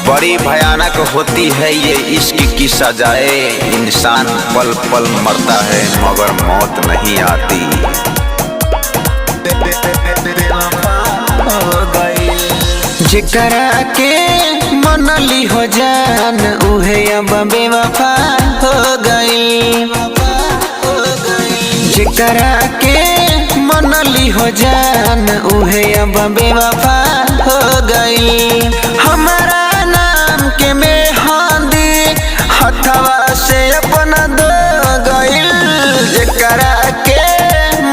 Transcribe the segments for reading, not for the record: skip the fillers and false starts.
बड़ी भयानक होती है ये इश्क की सजाए। इंसान पल पल मरता है मगर मौत नहीं आती। जेकरा के मनली हो जान उहे अब बेवफा हो गई। जेकरा के मनली हो जान उहे अब बेवफा हो गई। हमारा नाम के मेहंदी हथवा से अपना दो गइल। जेकरा के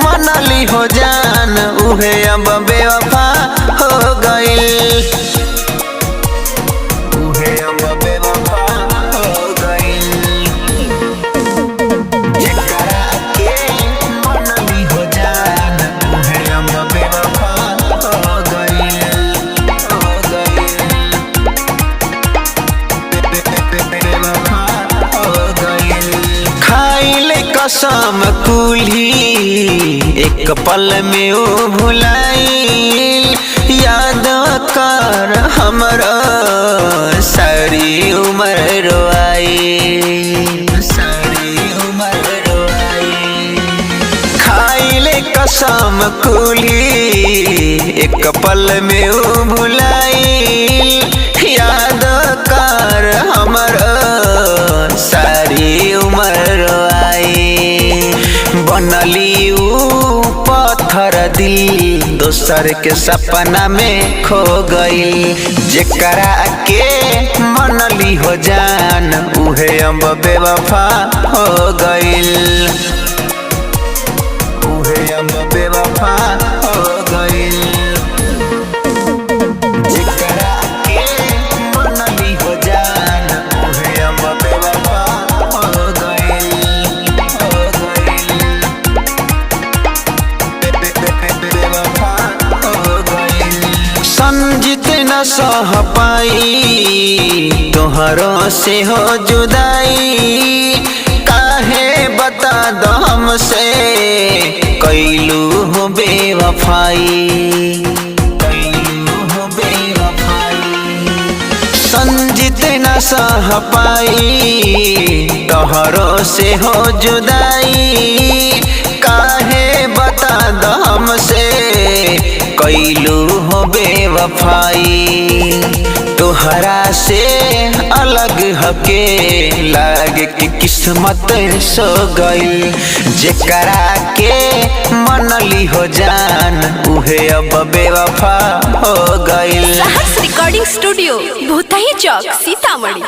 मनली हो जान उहे अब बेवफा हो गइल। कसम कुल्ही एक पल में ओ भुलाई। याद कर हमरा सारी उम्र रोआई। खाइले कसम कुल्ही एक पल में ओ भुलाई। याद कर हमरा सारी उम्र रोआई। बनली ऊ पत्थर दिल दोसर के सपना में खो गई। जेकरा के मनली हो जान उहे अब बेवफा हो गइल। उहे अब बेवफा हो गइल। जेकरा के मनली हो जान उहे अब बेवफा हो गइल। संजित न सह पाई तोहरों से हो जुदाई। काहे बता दो हमसे कैलू हो बेवफाई। संजित न सह पाई तोहरों से हो जुदाई। काहे बता दो हमसे कैलू हो बेवफाई। तोहरा से अलग हके लाग की किस्मत सो गई। जेकरा के मनली हो जान उहे अब बेवफा हो गई। साहस रिकॉर्डिंग स्टूडियो भूतही चौक सीतामढ़ी।